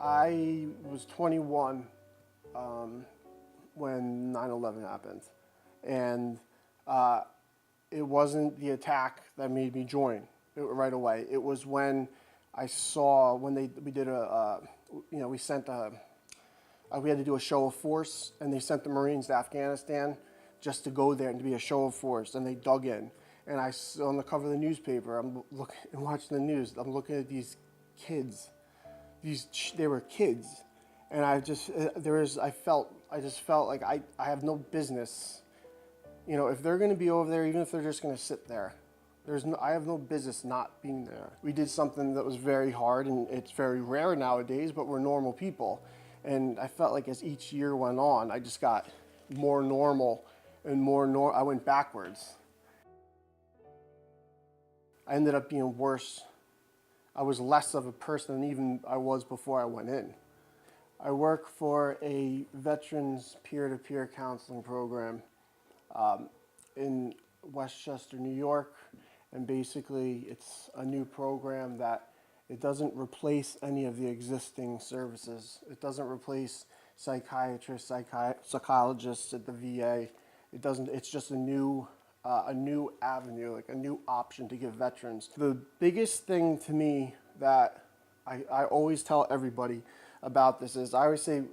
I was 21 when 9/11 happened, and it wasn't the attack that made me join right away. It was when I saw when we did we sent we had to do a show of force, and they sent the Marines to Afghanistan just to go there and to be a show of force, and they dug in. And I saw on the cover of the newspaper, I'm looking and watching the news. I'm looking at these kids. They were kids, and I just felt like I have no business. You know, if they're going to be over there, even if they're just going to sit there, I have no business not being there. We did something that was very hard, and it's very rare nowadays, but we're normal people. And I felt like as each year went on, I just got more normal and I went backwards. I ended up being worse. I was less of a person than even I was before I went in. I work for a veterans peer-to-peer counseling program in Westchester, New York, and basically it's a new program that it doesn't replace any of the existing services. It doesn't replace psychiatrists, psychologists at the VA. It doesn't. It's just a new avenue, like a new option to give veterans. The biggest thing to me that I always tell everybody about this is I always say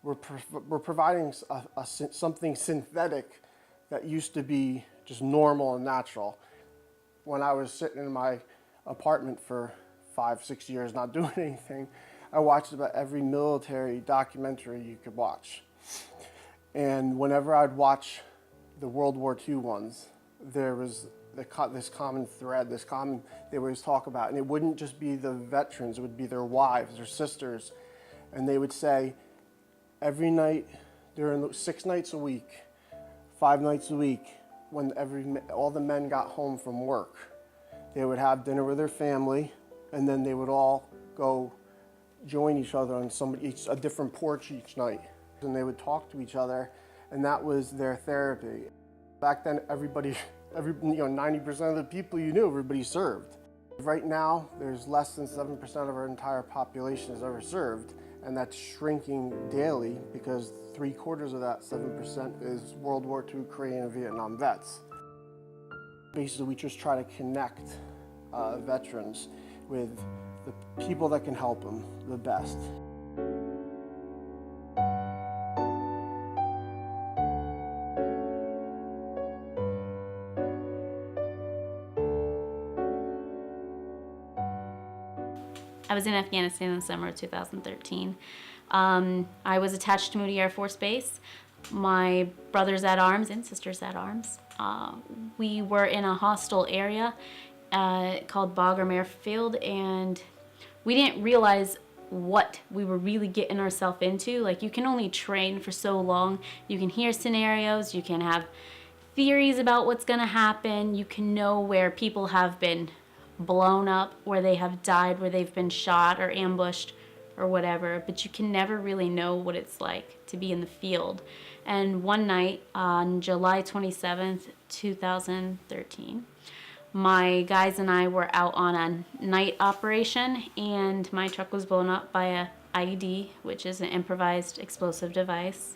we're providing something synthetic that used to be just normal and natural. When I was sitting in my apartment for 5-6 years not doing anything, I watched about every military documentary you could watch. And whenever I'd watch the World War II ones, there was this common thread, they would always talk about, and it wouldn't just be the veterans, it would be their wives, their sisters, and they would say every night, during 6 nights a week, 5 nights a week, when all the men got home from work, they would have dinner with their family, and then they would all go join each other on a different porch each night, and they would talk to each other, and that was their therapy. Back then, 90% of the people you knew, everybody served. Right now, there's less than 7% of our entire population is ever served, and that's shrinking daily because 3/4 of that 7% is World War II, Korean, and Vietnam vets. Basically, we just try to connect veterans with the people that can help them the best. I was in Afghanistan in the summer of 2013. I was attached to Moody Air Force Base. My brothers at arms and sisters at arms. We were in a hostile area called Bagram Airfield, and we didn't realize what we were really getting ourselves into. Like, you can only train for so long. You can hear scenarios, you can have theories about what's going to happen, you can know where people have been blown up, where they have died, where they've been shot or ambushed or whatever, but you can never really know what it's like to be in the field. And one night on July 27th, 2013, my guys and I were out on a night operation, and my truck was blown up by a IED, which is an improvised explosive device.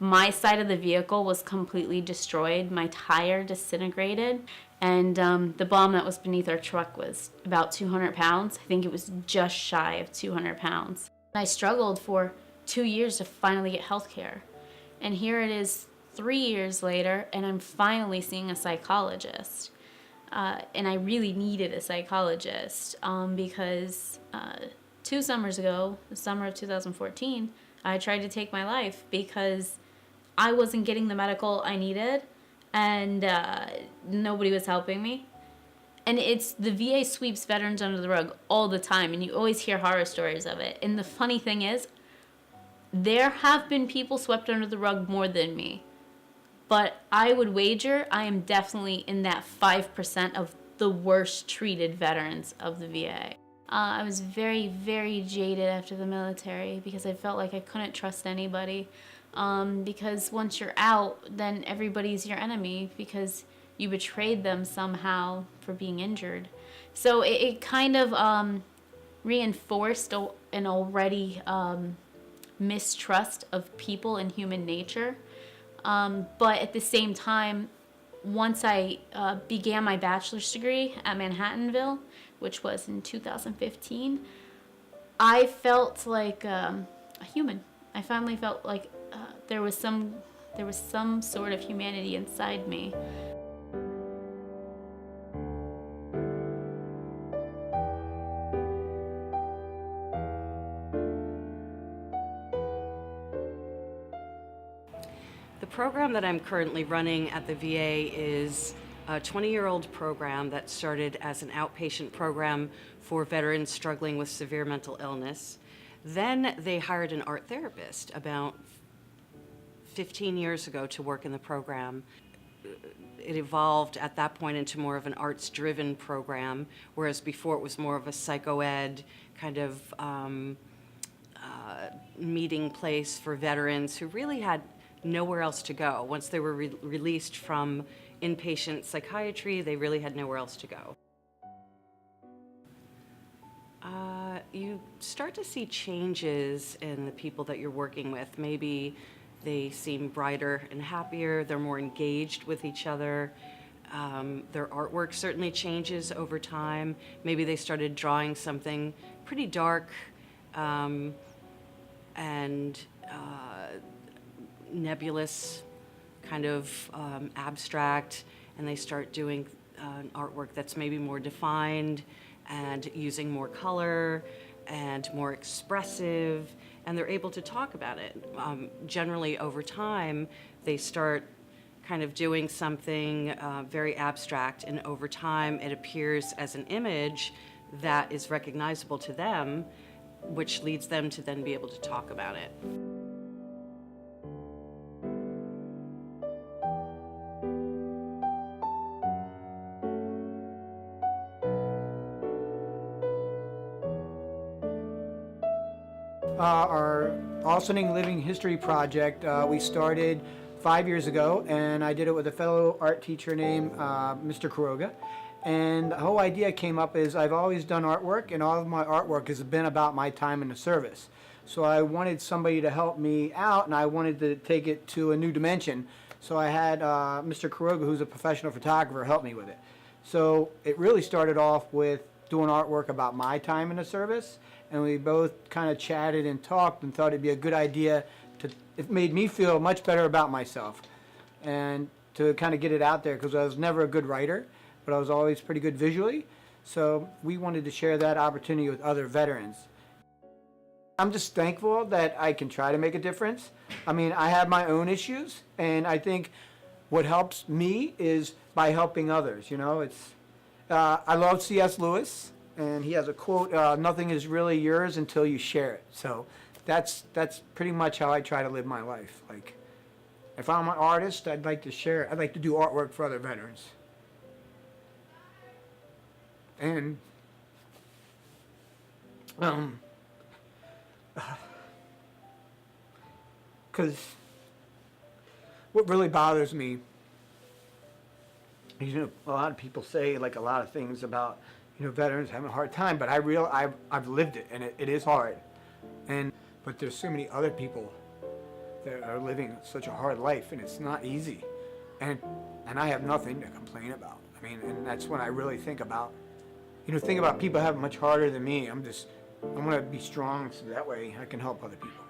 My side of the vehicle was completely destroyed. My tire disintegrated, and the bomb that was beneath our truck was about 200 pounds. I think it was just shy of 200 pounds. I struggled for 2 years to finally get health care. And here it is 3 years later, and I'm finally seeing a psychologist. And I really needed a psychologist because 2 summers ago, the summer of 2014, I tried to take my life because I wasn't getting the medical I needed, and nobody was helping me. And it's the VA sweeps veterans under the rug all the time, and you always hear horror stories of it. And the funny thing is, there have been people swept under the rug more than me. But I would wager I am definitely in that 5% of the worst treated veterans of the VA. I was very, very jaded after the military because I felt like I couldn't trust anybody. Because once you're out, then everybody's your enemy because you betrayed them somehow for being injured. So it kind of reinforced an already mistrust of people and human nature. But at the same time, once I began my bachelor's degree at Manhattanville, which was in 2015, I felt like a human. I finally felt like there was some sort of humanity inside me. The program that I'm currently running at the VA is a 20-year-old program that started as an outpatient program for veterans struggling with severe mental illness. Then they hired an art therapist about 15 years ago to work in the program. It evolved at that point into more of an arts-driven program, whereas before it was more of a psychoed kind of meeting place for veterans who really had nowhere else to go. Once they were released from inpatient psychiatry, they really had nowhere else to go. You start to see changes in the people that you're working with. Maybe they seem brighter and happier, they're more engaged with each other. Their artwork certainly changes over time. Maybe they started drawing something pretty dark and nebulous, kind of abstract, and they start doing artwork that's maybe more defined and using more color and more expressive, and they're able to talk about it. Generally, over time, they start kind of doing something very abstract, and over time it appears as an image that is recognizable to them, which leads them to then be able to talk about it. Our Alternating Living History project we started 5 years ago, and I did it with a fellow art teacher named Mr. Kuroga. And the whole idea came up is I've always done artwork, and all of my artwork has been about my time in the service. So I wanted somebody to help me out, and I wanted to take it to a new dimension. So I had Mr. Kuroga, who's a professional photographer, help me with it. So it really started off with doing artwork about my time in the service, and we both kind of chatted and talked and thought it'd be a good idea it made me feel much better about myself, and to kind of get it out there, because I was never a good writer, but I was always pretty good visually. So we wanted to share that opportunity with other veterans. I'm just thankful that I can try to make a difference. I mean, I have my own issues, and I think what helps me is by helping others. You know, I love C.S. Lewis, and he has a quote, nothing is really yours until you share it. So that's pretty much how I try to live my life. Like, if I'm an artist, I'd like to share it. I'd like to do artwork for other veterans. And because what really bothers me, you know, a lot of people say like a lot of things about, you know, veterans having a hard time, but I've lived it, and it is hard. But there's so many other people that are living such a hard life, and it's not easy. And I have nothing to complain about. I mean, and that's when I really think about people having much harder than me. I'm going to be strong so that way I can help other people.